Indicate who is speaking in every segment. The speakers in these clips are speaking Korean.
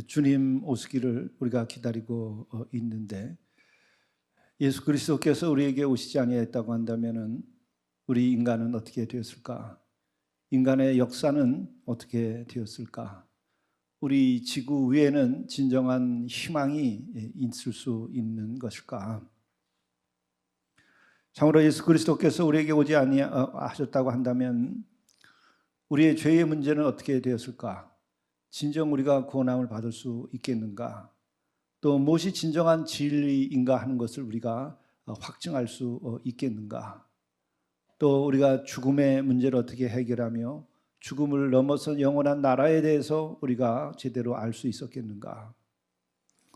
Speaker 1: 주님 오시기를 우리가 기다리고 있는데, 예수 그리스도께서 우리에게 오시지 아니했다고 한다면은 우리 인간은 어떻게 되었을까? 인간의 역사는 어떻게 되었을까? 우리 지구 위에는 진정한 희망이 있을 수 있는 것일까? 참으로 예수 그리스도께서 우리에게 오지 아니하셨다고 한다면 우리의 죄의 문제는 어떻게 되었을까? 진정 우리가 구원함을 받을 수 있겠는가? 또 무엇이 진정한 진리인가 하는 것을 우리가 확증할 수 있겠는가? 또 우리가 죽음의 문제를 어떻게 해결하며 죽음을 넘어선 영원한 나라에 대해서 우리가 제대로 알 수 있었겠는가?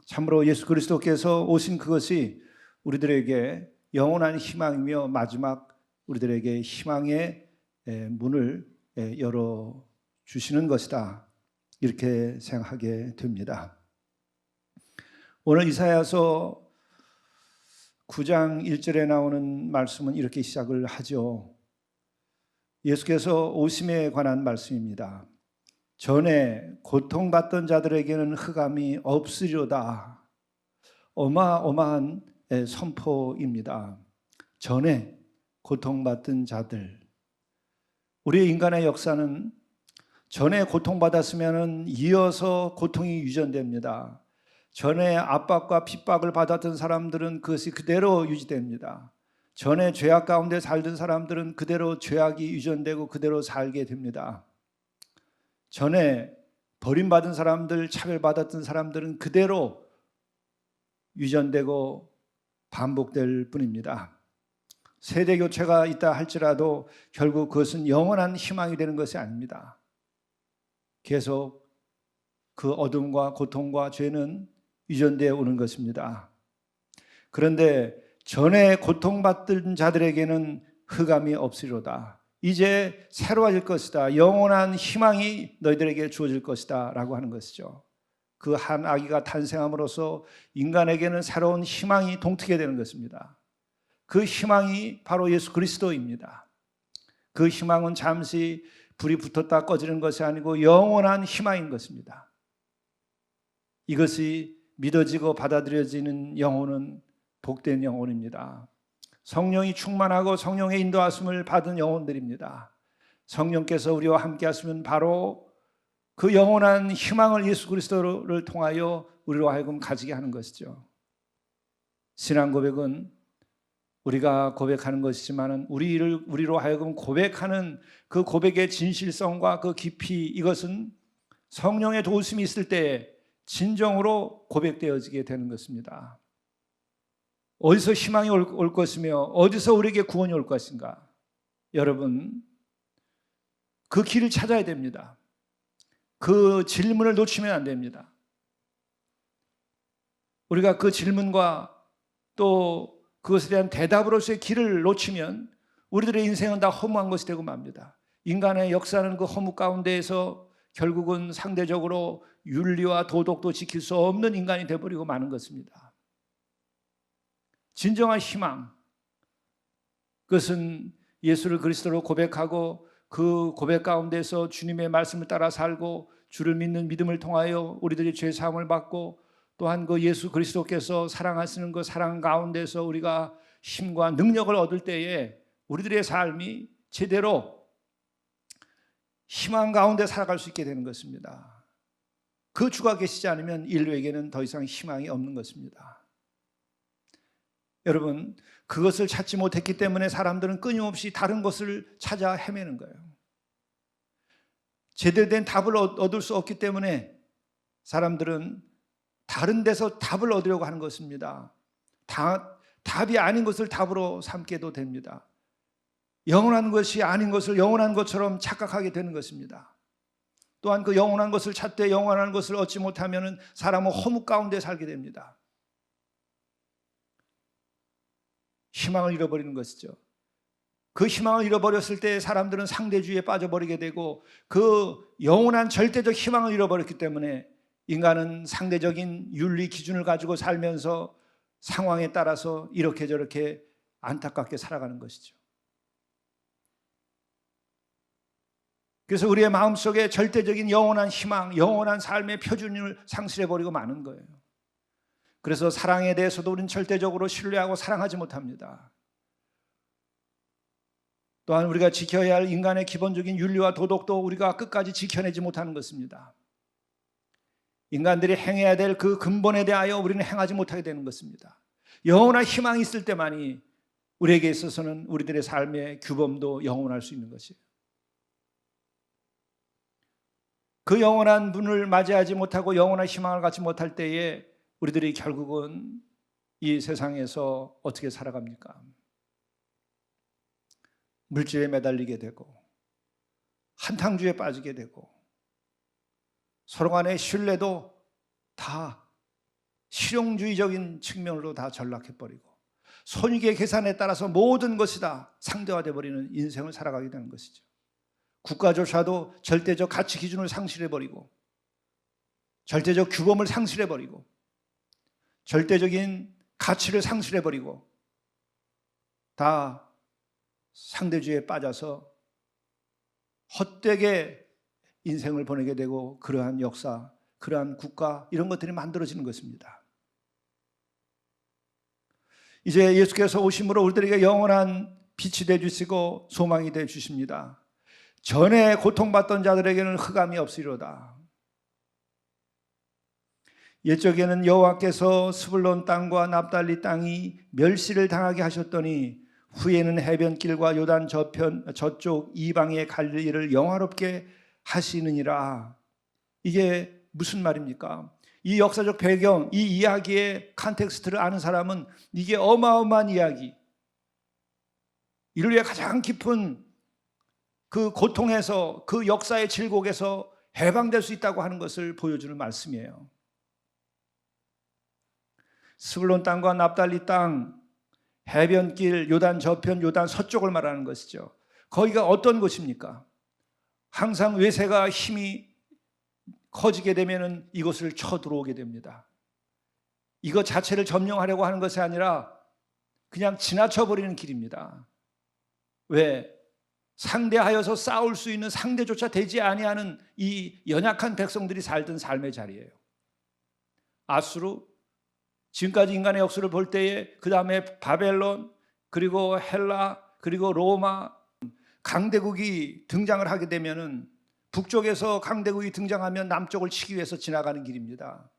Speaker 1: 참으로 예수 그리스도께서 오신 그것이 우리들에게 영원한 희망이며 마지막 우리들에게 희망의 문을 열어주시는 것이다, 이렇게 생각하게 됩니다. 오늘 이사야서 9장 1절에 나오는 말씀은 이렇게 시작을 하죠. 예수께서 오심에 관한 말씀입니다. 전에 고통받던 자들에게는 흑암이 없으리로다. 어마어마한 선포입니다. 전에 고통받던 자들. 우리 인간의 역사는 전에 고통받았으면 이어서 고통이 유전됩니다. 전에 압박과 핍박을 받았던 사람들은 그것이 그대로 유지됩니다. 전에 죄악 가운데 살던 사람들은 그대로 죄악이 유전되고 그대로 살게 됩니다. 전에 버림받은 사람들, 차별받았던 사람들은 그대로 유전되고 반복될 뿐입니다. 세대 교체가 있다 할지라도 결국 그것은 영원한 희망이 되는 것이 아닙니다. 계속 그 어둠과 고통과 죄는 유전되어 오는 것입니다. 그런데 전에 고통받던 자들에게는 흑암이 없으리로다. 이제 새로워질 것이다. 영원한 희망이 너희들에게 주어질 것이다 라고 하는 것이죠. 그 한 아기가 탄생함으로써 인간에게는 새로운 희망이 동트게 되는 것입니다. 그 희망이 바로 예수 그리스도입니다. 그 희망은 잠시 불이 붙었다 꺼지는 것이 아니고 영원한 희망인 것입니다. 이것이 믿어지고 받아들여지는 영혼은 복된 영혼입니다. 성령이 충만하고 성령의 인도하심을 받은 영혼들입니다. 성령께서 우리와 함께 하시면 바로 그 영원한 희망을 예수 그리스도를 통하여 우리로 하여금 가지게 하는 것이죠. 신앙 고백은 우리가 고백하는 것이지만 우리로 하여금 고백하는 그 고백의 진실성과 그 깊이, 이것은 성령의 도우심이 있을 때 진정으로 고백되어지게 되는 것입니다. 어디서 희망이 올 것이며 어디서 우리에게 구원이 올 것인가? 여러분, 그 길을 찾아야 됩니다. 그 질문을 놓치면 안 됩니다. 우리가 그 질문과 또 그것에 대한 대답으로서의 길을 놓치면 우리들의 인생은 다 허무한 것이 되고 맙니다. 인간의 역사는 그 허무 가운데에서 결국은 상대적으로 윤리와 도덕도 지킬 수 없는 인간이 되어버리고 마는 것입니다. 진정한 희망, 그것은 예수를 그리스도로 고백하고 그 고백 가운데서 주님의 말씀을 따라 살고 주를 믿는 믿음을 통하여 우리들이 죄 사함을 받고 또한 그 예수 그리스도께서 사랑하시는 그 사랑 가운데서 우리가 힘과 능력을 얻을 때에 우리들의 삶이 제대로 희망 가운데 살아갈 수 있게 되는 것입니다. 그 주가 계시지 않으면 인류에게는 더 이상 희망이 없는 것입니다. 여러분, 그것을 찾지 못했기 때문에 사람들은 끊임없이 다른 것을 찾아 헤매는 거예요. 제대로 된 답을 얻을 수 없기 때문에 사람들은 다른 데서 답을 얻으려고 하는 것입니다. 답이 아닌 것을 답으로 삼게도 됩니다. 영원한 것이 아닌 것을 영원한 것처럼 착각하게 되는 것입니다. 또한 그 영원한 것을 찾되 영원한 것을 얻지 못하면 사람은 허무 가운데 살게 됩니다. 희망을 잃어버리는 것이죠. 그 희망을 잃어버렸을 때 사람들은 상대주의에 빠져버리게 되고 그 영원한 절대적 희망을 잃어버렸기 때문에 인간은 상대적인 윤리 기준을 가지고 살면서 상황에 따라서 이렇게 저렇게 안타깝게 살아가는 것이죠. 그래서 우리의 마음속에 절대적인 영원한 희망, 영원한 삶의 표준을 상실해버리고 마는 거예요. 그래서 사랑에 대해서도 우리는 절대적으로 신뢰하고 사랑하지 못합니다. 또한 우리가 지켜야 할 인간의 기본적인 윤리와 도덕도 우리가 끝까지 지켜내지 못하는 것입니다. 인간들이 행해야 될 그 근본에 대하여 우리는 행하지 못하게 되는 것입니다. 영원한 희망이 있을 때만이 우리에게 있어서는 우리들의 삶의 규범도 영원할 수 있는 것이에요. 그 영원한 분을 맞이하지 못하고 영원한 희망을 갖지 못할 때에 우리들이 결국은 이 세상에서 어떻게 살아갑니까? 물질에 매달리게 되고 한탕주에 빠지게 되고 서로 간의 신뢰도 다 실용주의적인 측면으로 다 전락해버리고 손익의 계산에 따라서 모든 것이 다 상대화되어 버리는 인생을 살아가게 되는 것이죠. 국가조차도 절대적 가치 기준을 상실해버리고 절대적 규범을 상실해버리고 절대적인 가치를 상실해버리고 다 상대주의에 빠져서 헛되게 인생을 보내게 되고 그러한 역사, 그러한 국가 이런 것들이 만들어지는 것입니다. 이제 예수께서 오심으로 우리들에게 영원한 빛이 되어주시고 소망이 되어주십니다. 전에 고통받던 자들에게는 흑암이 없으리로다. 옛적에는 여호와께서 스불론 땅과 납달리 땅이 멸시를 당하게 하셨더니 후에는 해변길과 요단 저쪽 이방의 갈릴리를 영화롭게 하시느니라. 이게 무슨 말입니까? 이 역사적 배경, 이 이야기의 컨텍스트를 아는 사람은 이게 어마어마한 이야기, 인류의 가장 깊은 그 고통에서, 그 역사의 질곡에서 해방될 수 있다고 하는 것을 보여주는 말씀이에요. 스불론 땅과 납달리 땅, 해변길, 요단 저편, 요단 서쪽을 말하는 것이죠. 거기가 어떤 곳입니까? 항상 외세가 힘이 커지게 되면 이곳을 쳐들어오게 됩니다. 이것 자체를 점령하려고 하는 것이 아니라 그냥 지나쳐버리는 길입니다. 왜? 상대하여서 싸울 수 있는 상대조차 되지 아니하는 이 연약한 백성들이 살던 삶의 자리예요. 아수르, 지금까지 인간의 역사를 볼 때에 그 다음에 바벨론, 그리고 헬라, 그리고 로마, 강대국이 등장을 하게 되면은 북쪽에서 강대국이 등장하면 남쪽을 치기 위해서 지나가는 길입니다.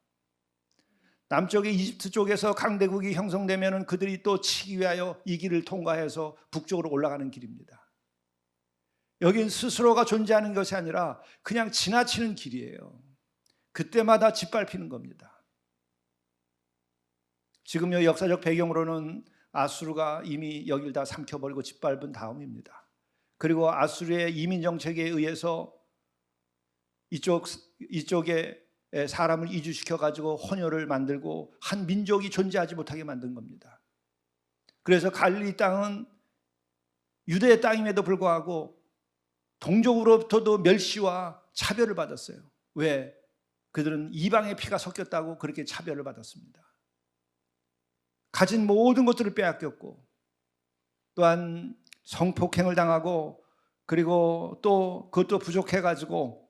Speaker 1: 남쪽의 이집트 쪽에서 강대국이 형성되면은 그들이 또 치기 위하여 이 길을 통과해서 북쪽으로 올라가는 길입니다. 여긴 스스로가 존재하는 것이 아니라 그냥 지나치는 길이에요. 그때마다 짓밟히는 겁니다. 지금 이 역사적 배경으로는 아수르가 이미 여길 다 삼켜버리고 짓밟은 다음입니다. 그리고 아수르의 이민 정책에 의해서 이쪽에 사람을 이주시켜 가지고 혼혈을 만들고 한 민족이 존재하지 못하게 만든 겁니다. 그래서 갈릴리 땅은 유대의 땅임에도 불구하고 동족으로부터도 멸시와 차별을 받았어요. 왜? 그들은 이방의 피가 섞였다고 그렇게 차별을 받았습니다. 가진 모든 것들을 빼앗겼고 또한 성폭행을 당하고 그리고 또 그것도 부족해가지고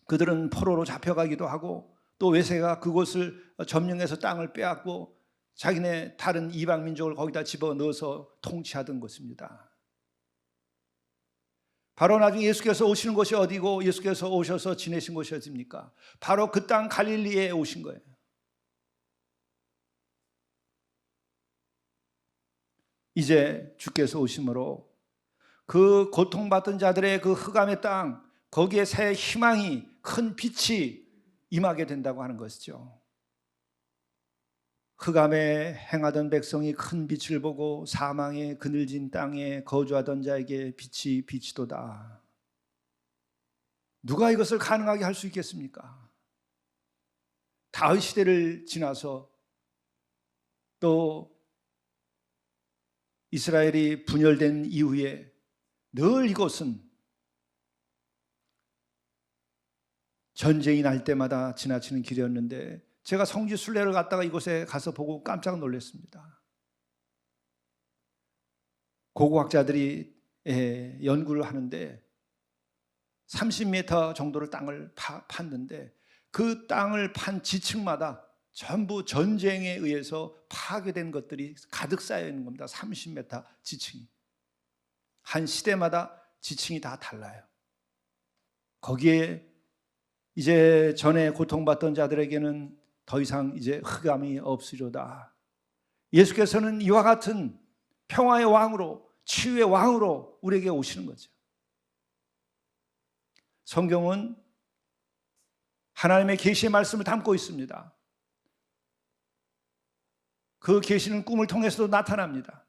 Speaker 1: 그들은 포로로 잡혀가기도 하고 또 외세가 그곳을 점령해서 땅을 빼앗고 자기네 다른 이방 민족을 거기다 집어넣어서 통치하던 것입니다. 바로 나중에 예수께서 오시는 곳이 어디고 예수께서 오셔서 지내신 곳이 어디입니까? 바로 그 땅 갈릴리에 오신 거예요. 이제 주께서 오심으로 그 고통받던 자들의 그 흑암의 땅, 거기에 새 희망이, 큰 빛이 임하게 된다고 하는 것이죠. 흑암에 행하던 백성이 큰 빛을 보고 사망의 그늘진 땅에 거주하던 자에게 빛이 비치도다. 누가 이것을 가능하게 할 수 있겠습니까? 다윗 시대를 지나서 또 이스라엘이 분열된 이후에 늘 이곳은 전쟁이 날 때마다 지나치는 길이었는데 제가 성지 순례를 갔다가 이곳에 가서 보고 깜짝 놀랐습니다. 고고학자들이 연구를 하는데 30m 정도를 땅을 팠는데 그 땅을 판 지층마다 전부 전쟁에 의해서 파괴된 것들이 가득 쌓여 있는 겁니다. 30m 지층이. 한 시대마다 지층이 다 달라요. 거기에 이제 전에 고통받던 자들에게는 더 이상 이제 흑암이 없으리로다. 예수께서는 이와 같은 평화의 왕으로, 치유의 왕으로 우리에게 오시는 거죠. 성경은 하나님의 계시의 말씀을 담고 있습니다. 그 계시는 꿈을 통해서도 나타납니다.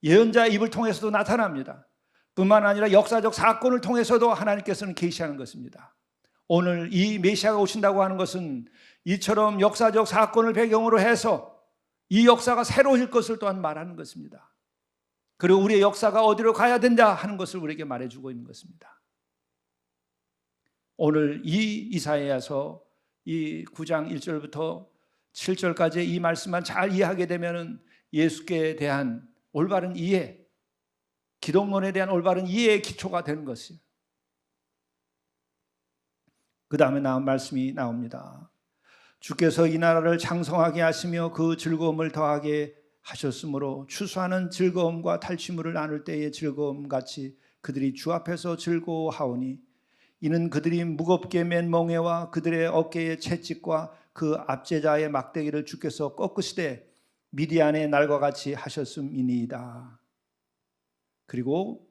Speaker 1: 예언자의 입을 통해서도 나타납니다. 뿐만 아니라 역사적 사건을 통해서도 하나님께서는 계시하는 것입니다. 오늘 이 메시아가 오신다고 하는 것은 이처럼 역사적 사건을 배경으로 해서 이 역사가 새로워질 것을 또한 말하는 것입니다. 그리고 우리의 역사가 어디로 가야 된다 하는 것을 우리에게 말해주고 있는 것입니다. 오늘 이 이사야서 이 9장 1절부터 7절까지 이 말씀만 잘 이해하게 되면 예수께 대한 올바른 이해, 기독론에 대한 올바른 이해의 기초가 되는 것이에요. 그 다음에 나온 말씀이 나옵니다. 주께서 이 나라를 장성하게 하시며 그 즐거움을 더하게 하셨으므로 추수하는 즐거움과 탈취물을 나눌 때의 즐거움같이 그들이 주 앞에서 즐거워하오니 이는 그들이 무겁게 맨 멍에와 그들의 어깨의 채찍과 그 압제자의 막대기를 주께서 꺾으시되 미디안의 날과 같이 하셨음이니이다. 그리고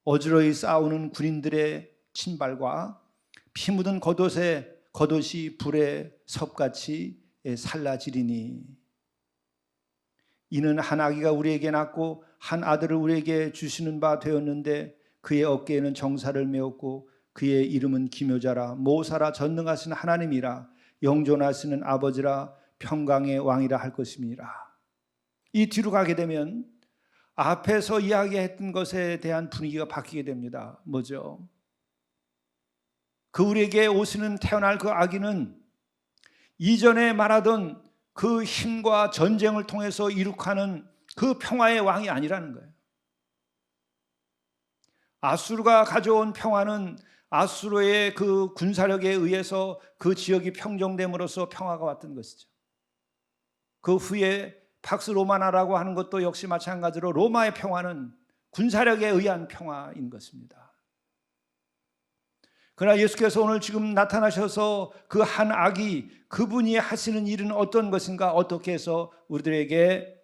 Speaker 1: 어지러이 싸우는 군인들의 신발과 피 묻은 겉옷이 불의 섭같이 살라지리니 이는 한 아기가 우리에게 낳고 한 아들을 우리에게 주시는 바 되었는데 그의 어깨에는 정사를 메었고 그의 이름은 기묘자라 모사라 전능하신 하나님이라 영존하시는 아버지라 평강의 왕이라 할 것임이라. 이 뒤로 가게 되면 앞에서 이야기했던 것에 대한 분위기가 바뀌게 됩니다. 뭐죠? 그 우리에게 오시는 태어날 그 아기는 이전에 말하던 그 힘과 전쟁을 통해서 이룩하는 그 평화의 왕이 아니라는 거예요. 아수르가 가져온 평화는 아수르의 그 군사력에 의해서 그 지역이 평정됨으로써 평화가 왔던 것이죠. 그 후에 팍스 로마나라고 하는 것도 역시 마찬가지로 로마의 평화는 군사력에 의한 평화인 것입니다. 그러나 예수께서 오늘 지금 나타나셔서 그 한 아기, 그분이 하시는 일은 어떤 것인가, 어떻게 해서 우리들에게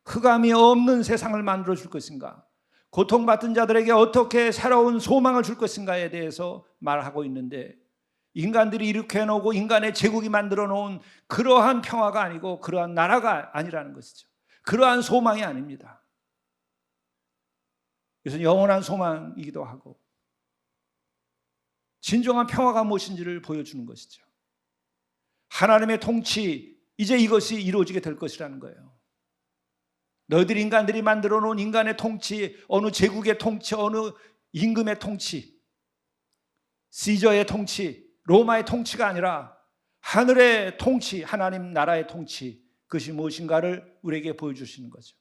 Speaker 1: 흑암이 없는 세상을 만들어 줄 것인가, 고통받은 자들에게 어떻게 새로운 소망을 줄 것인가에 대해서 말하고 있는데, 인간들이 이렇게 해놓고 인간의 제국이 만들어 놓은 그러한 평화가 아니고 그러한 나라가 아니라는 것이죠. 그러한 소망이 아닙니다. 그래서 영원한 소망이기도 하고 진정한 평화가 무엇인지를 보여주는 것이죠. 하나님의 통치, 이제 이것이 이루어지게 될 것이라는 거예요. 너희들 인간들이 만들어 놓은 인간의 통치, 어느 제국의 통치, 어느 임금의 통치, 시저의 통치, 로마의 통치가 아니라 하늘의 통치, 하나님 나라의 통치, 그것이 무엇인가를 우리에게 보여주시는 거죠.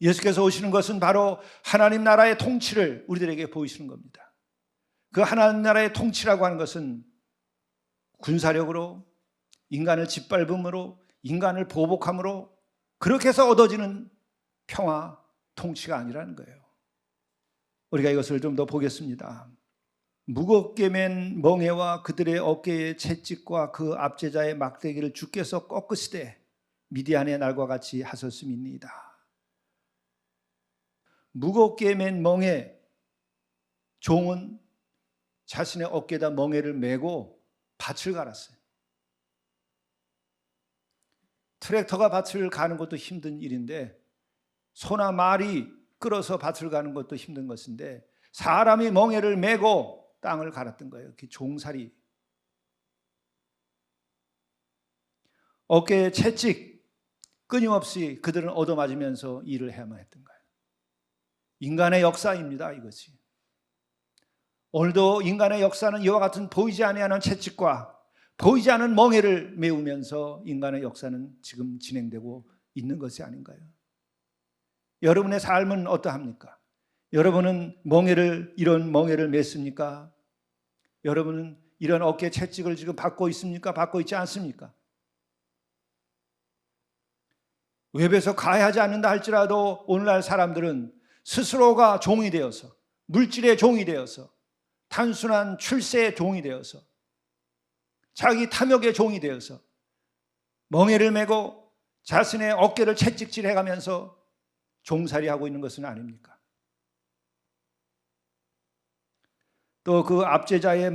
Speaker 1: 예수께서 오시는 것은 바로 하나님 나라의 통치를 우리들에게 보이시는 겁니다. 그 하나님 나라의 통치라고 하는 것은 군사력으로, 인간을 짓밟음으로, 인간을 보복함으로 그렇게 해서 얻어지는 평화, 통치가 아니라는 거예요. 우리가 이것을 좀 더 보겠습니다. 무겁게 맨 멍에와 그들의 어깨의 채찍과 그 압제자의 막대기를 주께서 꺾으시되 미디안의 날과 같이 하셨음이니이다. 무겁게 맨 멍에, 종은 자신의 어깨에다 멍에를 메고 밭을 갈았어요. 트랙터가 밭을 가는 것도 힘든 일인데 소나 말이 끌어서 밭을 가는 것도 힘든 것인데 사람이 멍에를 메고 땅을 갈았던 거예요. 그 종살이. 어깨에 채찍, 끊임없이 그들은 얻어맞으면서 일을 해야만 했던 거예요. 인간의 역사입니다, 이것이. 오늘도 인간의 역사는 이와 같은 보이지 아니하는 채찍과 보이지 않은 멍에를 메우면서 인간의 역사는 지금 진행되고 있는 것이 아닌가요? 여러분의 삶은 어떠합니까? 여러분은 이런 멍에를 맸습니까? 여러분은 이런 어깨 채찍을 지금 받고 있습니까? 받고 있지 않습니까? 외부에서 가해하지 않는다 할지라도 오늘날 사람들은 스스로가 종이 되어서, 물질의 종이 되어서, 단순한 출세의 종이 되어서, 자기 탐욕의 종이 되어서 멍에를 메고 자신의 어깨를 채찍질해가면서 종살이하고 있는 것은 아닙니까? 또 그 압제자의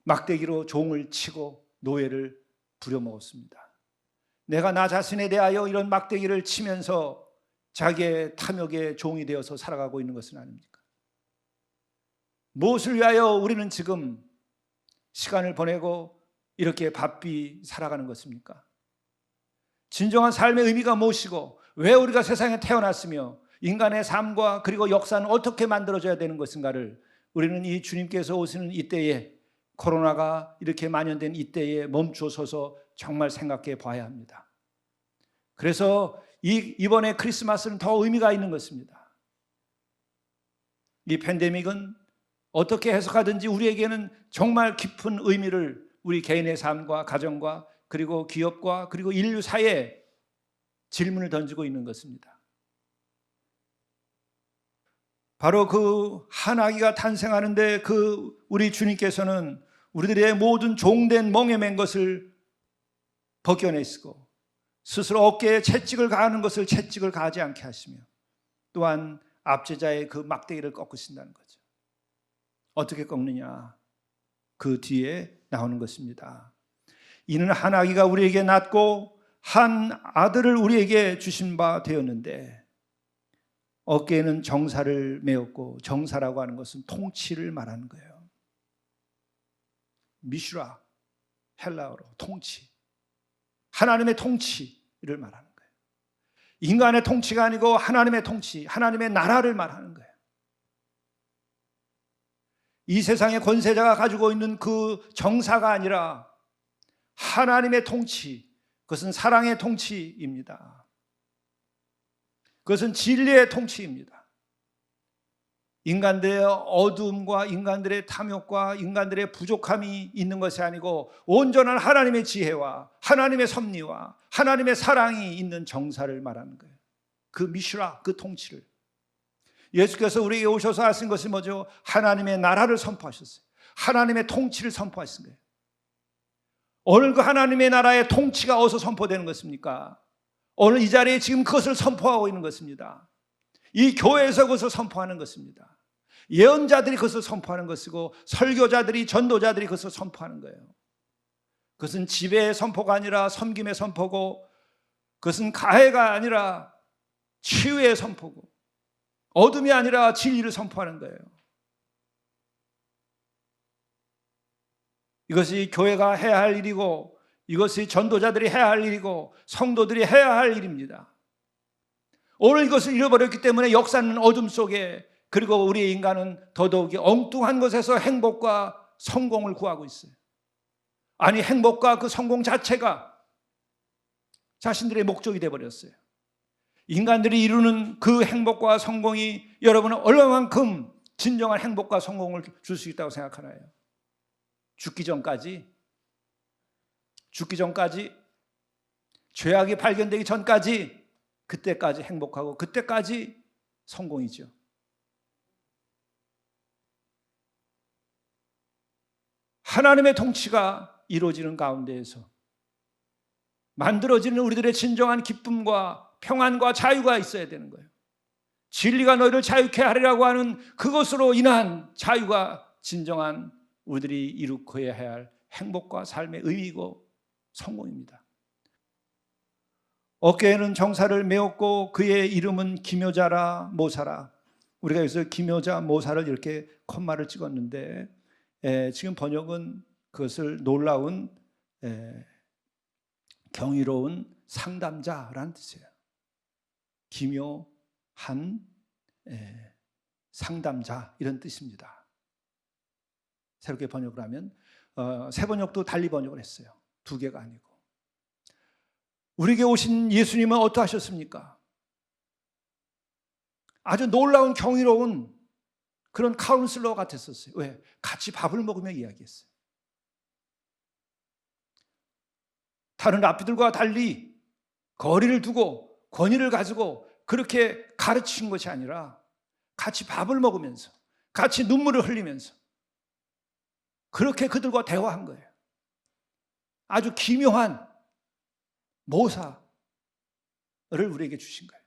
Speaker 1: 막대기로 종을 치고 노예를 부려먹었습니다. 내가 나 자신에 대하여 이런 막대기를 치면서 자기의 탐욕의 종이 되어서 살아가고 있는 것은 아닙니까? 무엇을 위하여 우리는 지금 시간을 보내고 이렇게 바삐 살아가는 것입니까? 진정한 삶의 의미가 무엇이고 왜 우리가 세상에 태어났으며 인간의 삶과 그리고 역사는 어떻게 만들어져야 되는 것인가를 우리는 이 주님께서 오시는 이때에, 코로나가 이렇게 만연된 이때에 멈춰서서 정말 생각해 봐야 합니다. 그래서 이번에 크리스마스는 더 의미가 있는 것입니다. 이 팬데믹은 어떻게 해석하든지 우리에게는 정말 깊은 의미를 우리 개인의 삶과 가정과 그리고 기업과 그리고 인류 사회에 질문을 던지고 있는 것입니다. 바로 그 한 아기가 탄생하는데 우리 주님께서는 우리들의 모든 종된 멍에 맨 것을 벗겨내시고 스스로 어깨에 채찍을 가하는 것을 채찍을 가하지 않게 하시며 또한 압제자의 그 막대기를 꺾으신다는 거죠. 어떻게 꺾느냐? 그 뒤에 나오는 것입니다. 이는 한 아기가 우리에게 낳고 한 아들을 우리에게 주신 바 되었는데 어깨에는 정사를 메었고, 정사라고 하는 것은 통치를 말하는 거예요. 미슈라, 헬라어로 통치, 하나님의 통치를 말하는 거예요. 인간의 통치가 아니고 하나님의 통치, 하나님의 나라를 말하는 거예요. 이 세상의 권세자가 가지고 있는 그 정사가 아니라 하나님의 통치, 그것은 사랑의 통치입니다. 그것은 진리의 통치입니다. 인간들의 어두움과 인간들의 탐욕과 인간들의 부족함이 있는 것이 아니고 온전한 하나님의 지혜와 하나님의 섭리와 하나님의 사랑이 있는 정사를 말하는 거예요. 그 미슈라, 그 통치를. 예수께서 우리에게 오셔서 하신 것이 뭐죠? 하나님의 나라를 선포하셨어요. 하나님의 통치를 선포하신 거예요. 오늘 그 하나님의 나라의 통치가 어디서 선포되는 것입니까? 오늘 이 자리에 지금 그것을 선포하고 있는 것입니다. 이 교회에서 그것을 선포하는 것입니다. 예언자들이 그것을 선포하는 것이고 설교자들이, 전도자들이 그것을 선포하는 거예요. 그것은 지배의 선포가 아니라 섬김의 선포고, 그것은 가해가 아니라 치유의 선포고, 어둠이 아니라 진리를 선포하는 거예요. 이것이 교회가 해야 할 일이고, 이것이 전도자들이 해야 할 일이고, 성도들이 해야 할 일입니다. 오늘 이것을 잃어버렸기 때문에 역사는 어둠 속에, 그리고 우리의 인간은 더더욱이 엉뚱한 것에서 행복과 성공을 구하고 있어요. 아니, 행복과 그 성공 자체가 자신들의 목적이 되어버렸어요. 인간들이 이루는 그 행복과 성공이 여러분은 얼마만큼 진정한 행복과 성공을 줄 수 있다고 생각하나요? 죽기 전까지, 죄악이 발견되기 전까지, 그때까지 행복하고 그때까지 성공이죠. 하나님의 통치가 이루어지는 가운데에서 만들어지는 우리들의 진정한 기쁨과 평안과 자유가 있어야 되는 거예요. 진리가 너희를 자유케 하리라고 하는 그것으로 인한 자유가 진정한 우리들이 이루어야 할 행복과 삶의 의미이고 성공입니다. 어깨에는 정사를 메었고 그의 이름은 기묘자라 모사라. 우리가 여기서 기묘자 모사를 이렇게 콤마를 찍었는데 지금 번역은 그것을 놀라운 경이로운 상담자라는 뜻이에요. 기묘한 상담자, 이런 뜻입니다. 새롭게 번역을 하면 새 번역도 달리 번역을 했어요. 두 개가 아니고. 우리에게 오신 예수님은 어떠하셨습니까? 아주 놀라운 경이로운 그런 카운슬러 같았었어요. 왜? 같이 밥을 먹으며 이야기했어요. 다른 랍비들과 달리 거리를 두고 권위를 가지고 그렇게 가르친 것이 아니라 같이 밥을 먹으면서 같이 눈물을 흘리면서 그렇게 그들과 대화한 거예요. 아주 기묘한 모사를 우리에게 주신 거예요.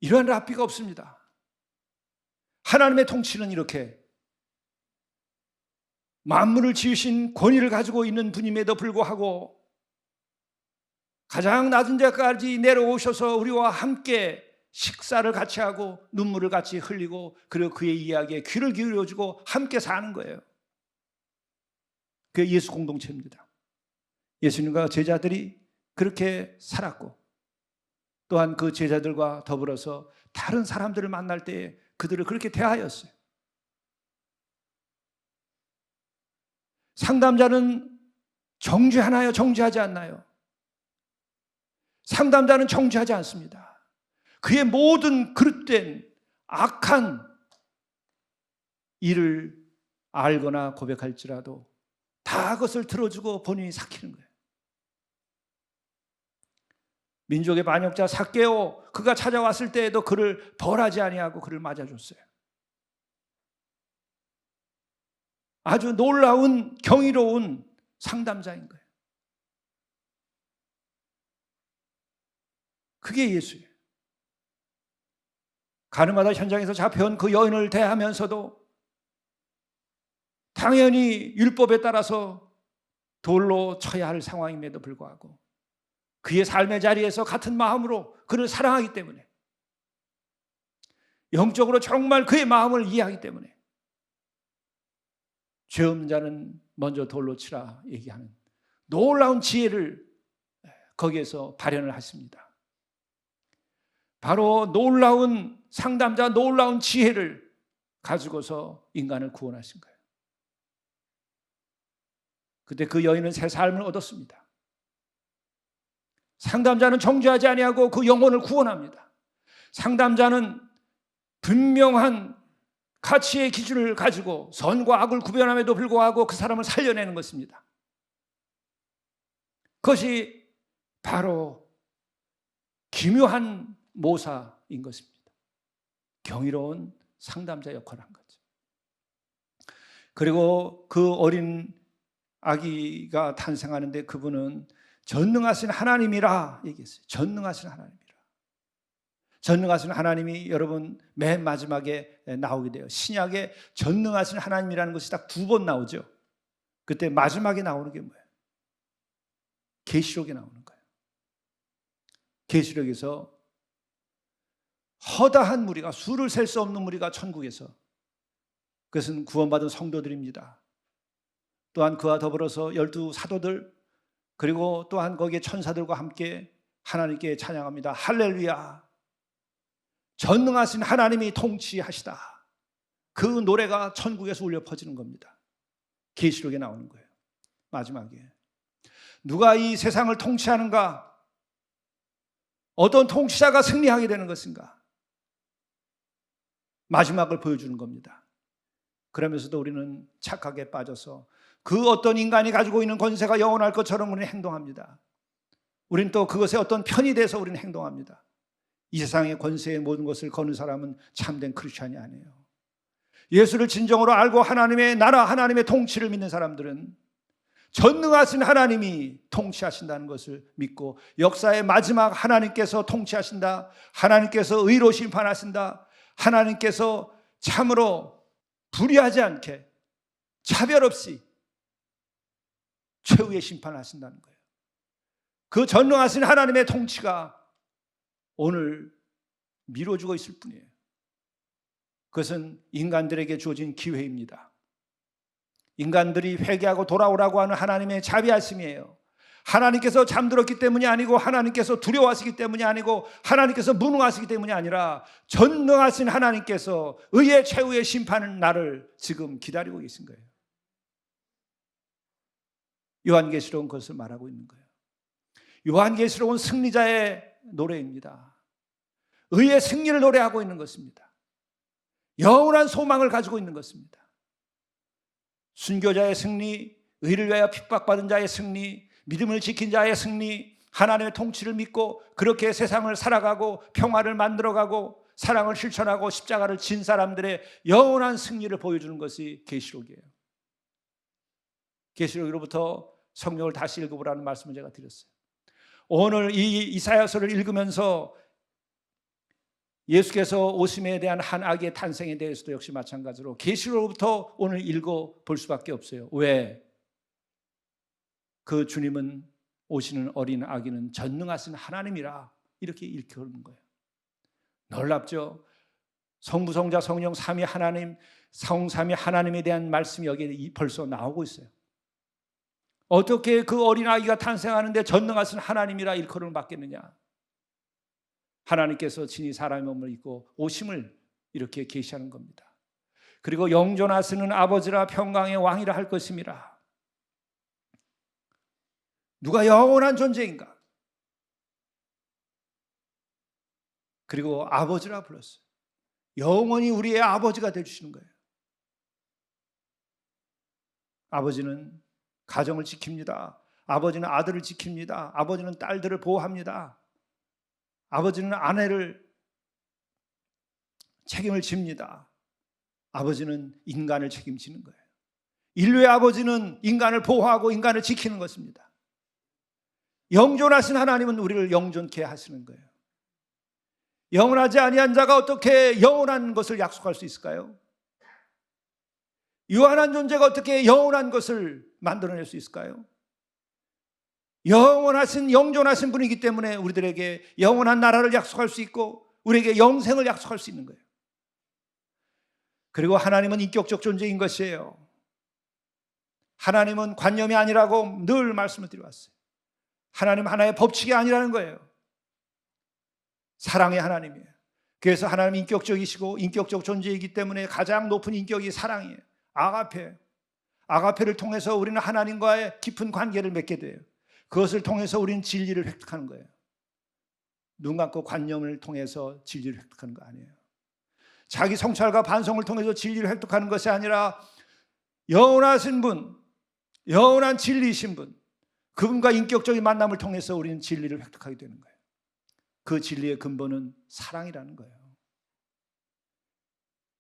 Speaker 1: 이러한 랍비가 없습니다. 하나님의 통치는 이렇게 만물을 지으신 권위를 가지고 있는 분임에도 불구하고 가장 낮은 데까지 내려오셔서 우리와 함께 식사를 같이 하고 눈물을 같이 흘리고 그리고 그의 이야기에 귀를 기울여주고 함께 사는 거예요. 그게 예수 공동체입니다. 예수님과 제자들이 그렇게 살았고 또한 그 제자들과 더불어서 다른 사람들을 만날 때 그들을 그렇게 대하였어요. 상담자는 정죄하나요? 정죄하지 않나요? 상담자는 정죄하지 않습니다. 그의 모든 그릇된 악한 일을 알거나 고백할지라도 다 그것을 들어주고 본인이 삭히는 거예요. 민족의 반역자 삭개오, 그가 찾아왔을 때에도 그를 벌하지 아니하고 그를 맞아줬어요. 아주 놀라운 경이로운 상담자인 거예요. 그게 예수예요. 가늠하다 현장에서 잡혀온 그 여인을 대하면서도 당연히 율법에 따라서 돌로 쳐야 할 상황임에도 불구하고 그의 삶의 자리에서 같은 마음으로 그를 사랑하기 때문에 영적으로 정말 그의 마음을 이해하기 때문에 죄 없는 자는 먼저 돌로 치라 얘기하는 놀라운 지혜를 거기에서 발현을 했습니다. 바로 놀라운 상담자, 놀라운 지혜를 가지고서 인간을 구원하신 거예요. 그때 그 여인은 새 삶을 얻었습니다. 상담자는 정죄하지 아니하고 그 영혼을 구원합니다. 상담자는 분명한 가치의 기준을 가지고 선과 악을 구별함에도 불구하고 그 사람을 살려내는 것입니다. 그것이 바로 기묘한 모사인 것입니다. 경이로운 상담자 역할을 한 거죠. 그리고 그 어린 아기가 탄생하는데 그분은 전능하신 하나님이라 얘기했어요. 전능하신 하나님이라. 전능하신 하나님이 여러분 맨 마지막에 나오게 돼요. 신약에 전능하신 하나님이라는 것이 딱 2번 나오죠. 그때 마지막에 나오는 게 뭐예요? 계시록에 나오는 거예요. 계시록에서 허다한 무리가, 수를 셀 수 없는 무리가 천국에서, 그것은 구원받은 성도들입니다. 또한 그와 더불어서 12 사도들, 그리고 또한 거기에 천사들과 함께 하나님께 찬양합니다. 할렐루야. 전능하신 하나님이 통치하시다. 그 노래가 천국에서 울려 퍼지는 겁니다. 계시록에 나오는 거예요. 마지막에 누가 이 세상을 통치하는가? 어떤 통치자가 승리하게 되는 것인가? 마지막을 보여주는 겁니다. 그러면서도 우리는 착각에 빠져서 그 어떤 인간이 가지고 있는 권세가 영원할 것처럼 우리는 행동합니다. 우리는 또 그것에 어떤 편이 돼서 우리는 행동합니다. 이 세상의 권세의 모든 것을 거는 사람은 참된 크리스찬이 아니에요. 예수를 진정으로 알고 하나님의 나라, 하나님의 통치를 믿는 사람들은 전능하신 하나님이 통치하신다는 것을 믿고 역사의 마지막 하나님께서 통치하신다, 하나님께서 의로 심판하신다, 하나님께서 참으로 불의하지 않게 차별 없이 최후의 심판을 하신다는 거예요. 그 전능하신 하나님의 통치가 오늘 미뤄지고 있을 뿐이에요. 그것은 인간들에게 주어진 기회입니다. 인간들이 회개하고 돌아오라고 하는 하나님의 자비하심이에요. 하나님께서 잠들었기 때문이 아니고 하나님께서 두려워하시기 때문이 아니고 하나님께서 무능하시기 때문이 아니라 전능하신 하나님께서 의의 최후의 심판은 나를 지금 기다리고 계신 거예요. 요한계시록은 그것을 말하고 있는 거예요. 요한계시록은 승리자의 노래입니다. 의의 승리를 노래하고 있는 것입니다. 영원한 소망을 가지고 있는 것입니다. 순교자의 승리, 의를 위하여 핍박받은 자의 승리, 믿음을 지킨 자의 승리, 하나님의 통치를 믿고 그렇게 세상을 살아가고 평화를 만들어가고 사랑을 실천하고 십자가를 진 사람들의 영원한 승리를 보여주는 것이 계시록이에요. 계시록으로부터 성경을 다시 읽어보라는 말씀을 제가 드렸어요. 오늘 이 이사야서를 읽으면서 예수께서 오심에 대한 한 아기의 탄생에 대해서도 역시 마찬가지로 계시록으로부터 오늘 읽어볼 수밖에 없어요. 왜? 그 주님은 오시는 어린 아기는 전능하신 하나님이라 이렇게 일컬는 거예요. 놀랍죠? 성부, 성자, 성령 삼위 하나님, 성삼위 하나님에 대한 말씀이 여기에 벌써 나오고 있어요. 어떻게 그 어린 아기가 탄생하는데 전능하신 하나님이라 일컬음을 받겠느냐? 하나님께서 친히 사람의 몸을 입고 오심을 이렇게 계시하는 겁니다. 그리고 영존하시는 아버지라 평강의 왕이라 할 것임이라. 누가 영원한 존재인가? 그리고 아버지라 불렀어요. 영원히 우리의 아버지가 되주시는 거예요. 아버지는 가정을 지킵니다. 아버지는 아들을 지킵니다. 아버지는 딸들을 보호합니다. 아버지는 아내를 책임을 집니다. 아버지는 인간을 책임지는 거예요. 인류의 아버지는 인간을 보호하고 인간을 지키는 것입니다. 영존하신 하나님은 우리를 영존케 하시는 거예요. 영원하지 아니한 자가 어떻게 영원한 것을 약속할 수 있을까요? 유한한 존재가 어떻게 영원한 것을 만들어낼 수 있을까요? 영원하신 영존하신 분이기 때문에 우리들에게 영원한 나라를 약속할 수 있고 우리에게 영생을 약속할 수 있는 거예요. 그리고 하나님은 인격적 존재인 것이에요. 하나님은 관념이 아니라고 늘 말씀을 드려왔어요. 하나님 하나의 법칙이 아니라는 거예요. 사랑의 하나님이에요. 그래서 하나님은 인격적이시고 인격적 존재이기 때문에 가장 높은 인격이 사랑이에요. 아가페. 아가페를 통해서 우리는 하나님과의 깊은 관계를 맺게 돼요. 그것을 통해서 우리는 진리를 획득하는 거예요. 눈 감고 관념을 통해서 진리를 획득하는 거 아니에요. 자기 성찰과 반성을 통해서 진리를 획득하는 것이 아니라 영원하신 분, 영원한 진리이신 분, 그분과 인격적인 만남을 통해서 우리는 진리를 획득하게 되는 거예요. 그 진리의 근본은 사랑이라는 거예요.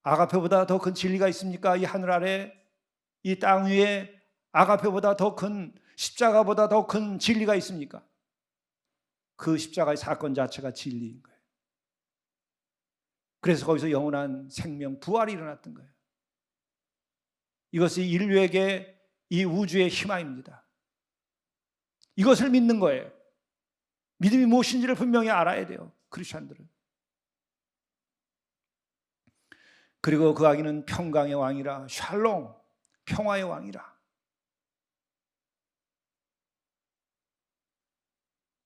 Speaker 1: 아가페보다 더 큰 진리가 있습니까? 이 하늘 아래, 이 땅 위에 아가페보다 더 큰, 십자가보다 더 큰 진리가 있습니까? 그 십자가의 사건 자체가 진리인 거예요. 그래서 거기서 영원한 생명, 부활이 일어났던 거예요. 이것이 인류에게 이 우주의 희망입니다. 이것을 믿는 거예요. 믿음이 무엇인지를 분명히 알아야 돼요. 크리스천들은. 그리고 그 아기는 평강의 왕이라, 샬롬, 평화의 왕이라.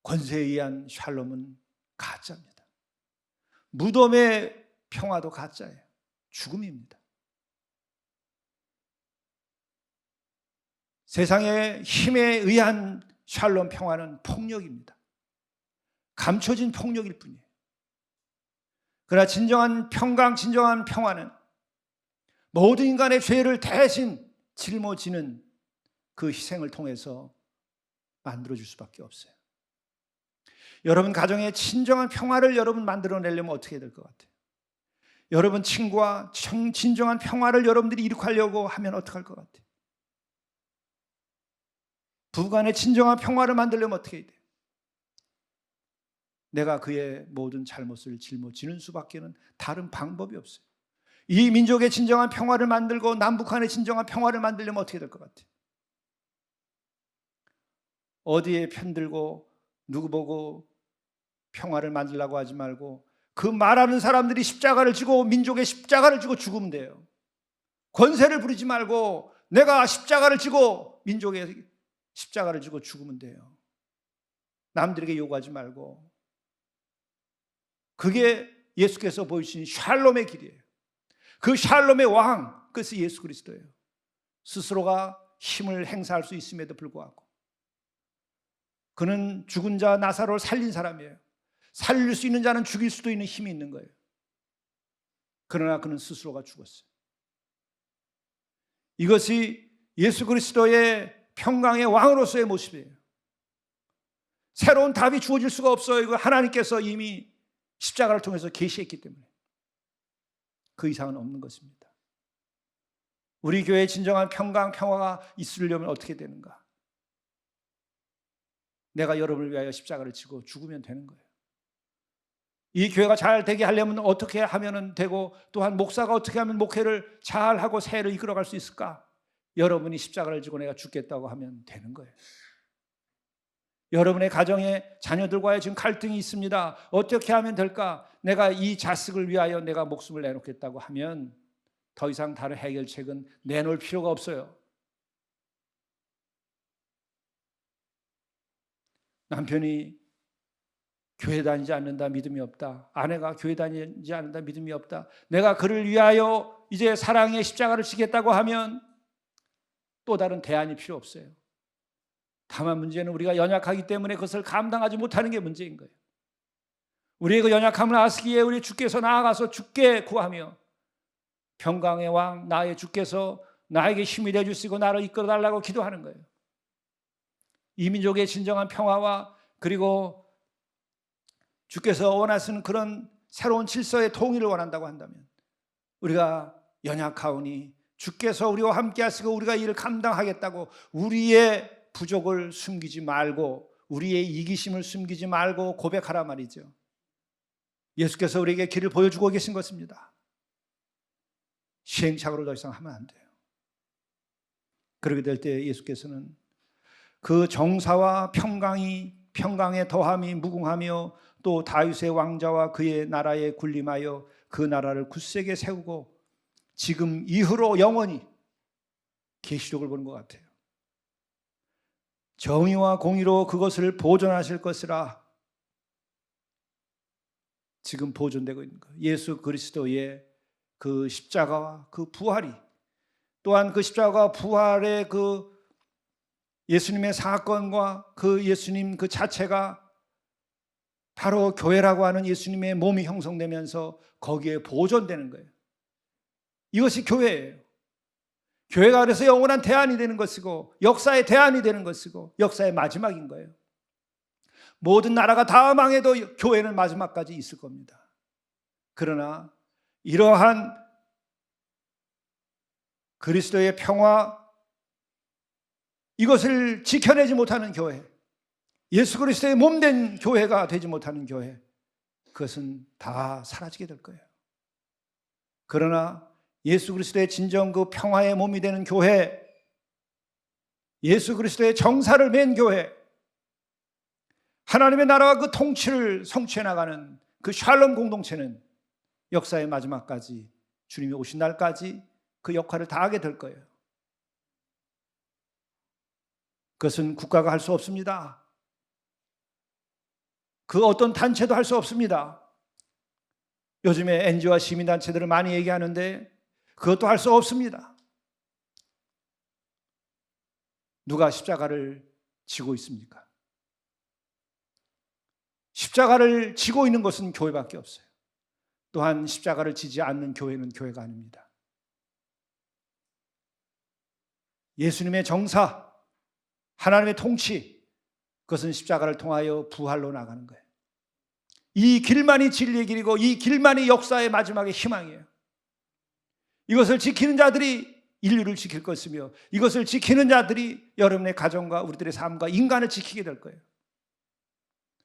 Speaker 1: 권세에 의한 샬롬은 가짜입니다. 무덤의 평화도 가짜예요. 죽음입니다. 세상의 힘에 의한 샬롬 평화는 폭력입니다. 감춰진 폭력일 뿐이에요. 그러나 진정한 평강, 진정한 평화는 모든 인간의 죄를 대신 짊어지는 그 희생을 통해서 만들어줄 수밖에 없어요. 여러분 가정에 진정한 평화를 여러분 만들어내려면 어떻게 해야 될 것 같아요? 여러분 친구와 진정한 평화를 여러분들이 이룩하려고 하면 어떻게 할 것 같아요? 부부간의 진정한 평화를 만들려면 어떻게 해야 돼요? 내가 그의 모든 잘못을 짊어지는 수밖에는 다른 방법이 없어요. 이 민족의 진정한 평화를 만들고 남북한의 진정한 평화를 만들려면 어떻게 될 것 같아요? 어디에 편들고 누구 보고 평화를 만들려고 하지 말고 그 말하는 사람들이 십자가를 지고 민족의 십자가를 지고 죽으면 돼요. 권세를 부리지 말고 내가 십자가를 지고 민족의 십자가를 지고 죽으면 돼요. 남들에게 요구하지 말고. 그게 예수께서 보이신 샬롬의 길이에요. 그 샬롬의 왕, 그것이 예수 그리스도예요. 스스로가 힘을 행사할 수 있음에도 불구하고 그는 죽은 자 나사로를 살린 사람이에요. 살릴 수 있는 자는 죽일 수도 있는 힘이 있는 거예요. 그러나 그는 스스로가 죽었어요. 이것이 예수 그리스도의 평강의 왕으로서의 모습이에요. 새로운 답이 주어질 수가 없어요. 이거 하나님께서 이미 십자가를 통해서 계시했기 때문에. 그 이상은 없는 것입니다. 우리 교회에 진정한 평강, 평화가 있으려면 어떻게 되는가? 내가 여러분을 위하여 십자가를 지고 죽으면 되는 거예요. 이 교회가 잘 되게 하려면 어떻게 하면 되고, 또한 목사가 어떻게 하면 목회를 잘하고 새해를 이끌어갈 수 있을까? 여러분이 십자가를 지고 내가 죽겠다고 하면 되는 거예요. 여러분의 가정에 자녀들과의 지금 갈등이 있습니다. 어떻게 하면 될까? 내가 이 자식을 위하여 내가 목숨을 내놓겠다고 하면 더 이상 다른 해결책은 내놓을 필요가 없어요. 남편이 교회 다니지 않는다, 믿음이 없다. 아내가 교회 다니지 않는다, 믿음이 없다. 내가 그를 위하여 이제 사랑의 십자가를 지겠다고 하면 또 다른 대안이 필요 없어요. 다만 문제는 우리가 연약하기 때문에 그것을 감당하지 못하는 게 문제인 거예요. 우리의 그 연약함을 아시기에 우리 주께서 나아가서 주께 구하며 평강의 왕 나의 주께서 나에게 힘이 되어주시고 나를 이끌어달라고 기도하는 거예요. 이 민족의 진정한 평화와 그리고 주께서 원하시는 그런 새로운 질서의 통일을 원한다고 한다면 우리가 연약하오니 주께서 우리와 함께 하시고 우리가 이를 감당하겠다고 우리의 부족을 숨기지 말고 우리의 이기심을 숨기지 말고 고백하라 말이죠. 예수께서 우리에게 길을 보여주고 계신 것입니다. 시행착오를 더 이상 하면 안 돼요. 그렇게 될 때 예수께서는 그 정사와 평강의 더함이 무궁하며 또 다윗의 왕자와 그의 나라에 군림하여 그 나라를 굳세게 세우고 지금 이후로 영원히 계시록을 보는 것 같아요. 정의와 공의로 그것을 보존하실 것이라. 지금 보존되고 있는 거예요. 예수 그리스도의 그 십자가와 그 부활이, 또한 그 십자가와 부활의 그 예수님의 사건과 그 예수님 그 자체가 바로 교회라고 하는 예수님의 몸이 형성되면서 거기에 보존되는 거예요. 이것이 교회예요. 교회가 그래서 영원한 대안이 되는 것이고 역사의 대안이 되는 것이고 역사의 마지막인 거예요. 모든 나라가 다 망해도 교회는 마지막까지 있을 겁니다. 그러나 이러한 그리스도의 평화, 이것을 지켜내지 못하는 교회, 예수 그리스도의 몸된 교회가 되지 못하는 교회, 그것은 다 사라지게 될 거예요. 그러나 예수 그리스도의 진정 그 평화의 몸이 되는 교회, 예수 그리스도의 정사를 맨 교회, 하나님의 나라와 그 통치를 성취해 나가는 그 샬롬 공동체는 역사의 마지막까지, 주님이 오신 날까지 그 역할을 다하게 될 거예요. 그것은 국가가 할 수 없습니다. 그 어떤 단체도 할 수 없습니다. 요즘에 NGO와 시민단체들을 많이 얘기하는데 그것도 할 수 없습니다. 누가 십자가를 지고 있습니까? 십자가를 지고 있는 것은 교회밖에 없어요. 또한 십자가를 지지 않는 교회는 교회가 아닙니다. 예수님의 정사, 하나님의 통치, 그것은 십자가를 통하여 부활로 나가는 거예요. 이 길만이 진리의 길이고 이 길만이 역사의 마지막의 희망이에요. 이것을 지키는 자들이 인류를 지킬 것이며 이것을 지키는 자들이 여러분의 가정과 우리들의 삶과 인간을 지키게 될 거예요.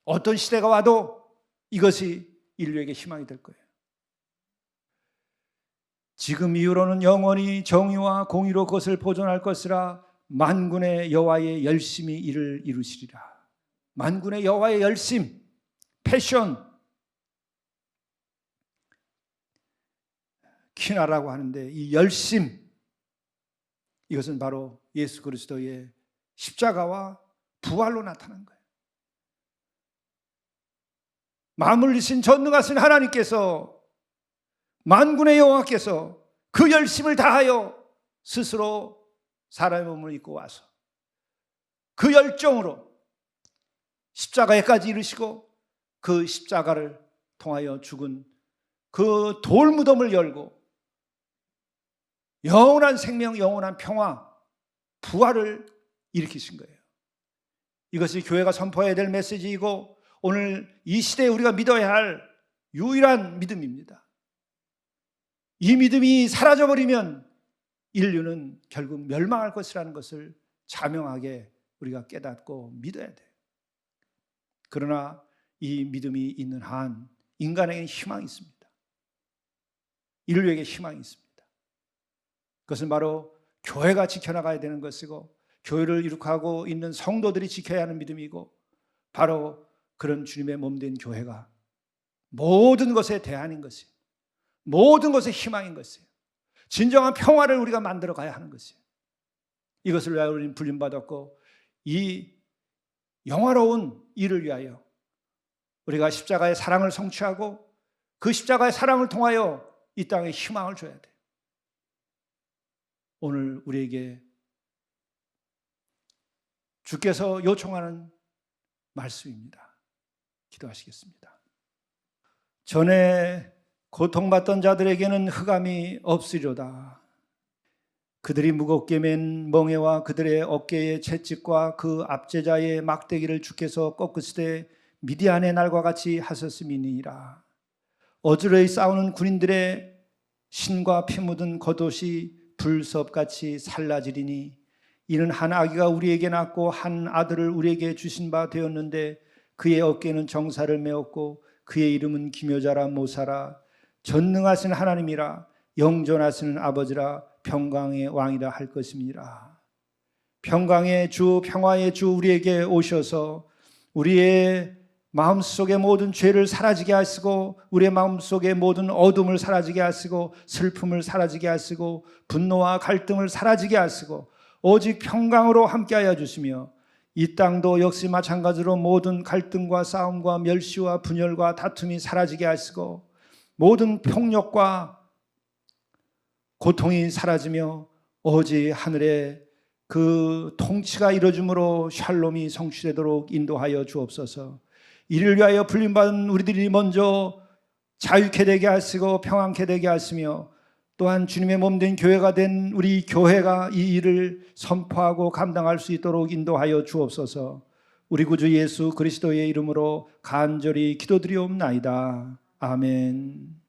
Speaker 1: 어떤 시대가 와도 이것이 인류에게 희망이 될 거예요. 지금 이후로는 영원히 정의와 공의로 그것을 보존할 것이라. 만군의 여호와의 열심히 이를 이루시리라. 만군의 여호와의 열심, 패션, 키나라고 하는데 이 열심, 이것은 바로 예수 그리스도의 십자가와 부활로 나타난 거예요. 만물이신 전능하신 하나님께서, 만군의 여호와께서 그 열심을 다하여 스스로 사람의 몸을 입고 와서 그 열정으로 십자가에까지 이르시고 그 십자가를 통하여 죽은 그 돌무덤을 열고 영원한 생명, 영원한 평화, 부활을 일으키신 거예요. 이것이 교회가 선포해야 될 메시지이고 오늘 이 시대에 우리가 믿어야 할 유일한 믿음입니다. 이 믿음이 사라져버리면 인류는 결국 멸망할 것이라는 것을 자명하게 우리가 깨닫고 믿어야 돼요. 그러나 이 믿음이 있는 한 인간에게는 희망이 있습니다. 인류에게 희망이 있습니다. 그것은 바로 교회가 지켜나가야 되는 것이고 교회를 이룩하고 있는 성도들이 지켜야 하는 믿음이고 바로 그런 주님의 몸된 교회가 모든 것의 대안인 것이에요. 모든 것의 희망인 것이에요. 진정한 평화를 우리가 만들어 가야 하는 것이에요. 이것을 위하여 우리는 불림받았고 이 영화로운 일을 위하여 우리가 십자가의 사랑을 성취하고 그 십자가의 사랑을 통하여 이 땅에 희망을 줘야 돼요. 오늘 우리에게 주께서 요청하는 말씀입니다. 기도하시겠습니다. 전에 고통받던 자들에게는 흑암이 없으리로다. 그들이 무겁게 맨 멍에와 그들의 어깨의 채찍과 그 압제자의 막대기를 주께서 꺾으시되 미디안의 날과 같이 하셨음이니라. 어즈러이 싸우는 군인들의 신과 피 묻은 겉옷이 불섭같이 살라지리니 이는 한 아기가 우리에게 낳고 한 아들을 우리에게 주신 바 되었는데 그의 어깨는 정사를 메었고 그의 이름은 기묘자라 모사라 전능하신 하나님이라 영존하시는 아버지라 평강의 왕이라 할 것입니다. 평강의 주, 평화의 주 우리에게 오셔서 우리의 마음속의 모든 죄를 사라지게 하시고 우리의 마음속의 모든 어둠을 사라지게 하시고 슬픔을 사라지게 하시고 분노와 갈등을 사라지게 하시고 오직 평강으로 함께하여 주시며 이 땅도 역시 마찬가지로 모든 갈등과 싸움과 멸시와 분열과 다툼이 사라지게 하시고 모든 폭력과 고통이 사라지며 오직 하늘에 그 통치가 이루어짐으로 샬롬이 성취되도록 인도하여 주옵소서. 이를 위하여 불림받은 우리들이 먼저 자유케 되게 하시고 평안케 되게 하시며 또한 주님의 몸된 교회가 된 우리 교회가 이 일을 선포하고 감당할 수 있도록 인도하여 주옵소서. 우리 구주 예수 그리스도의 이름으로 간절히 기도드리옵나이다. 아멘.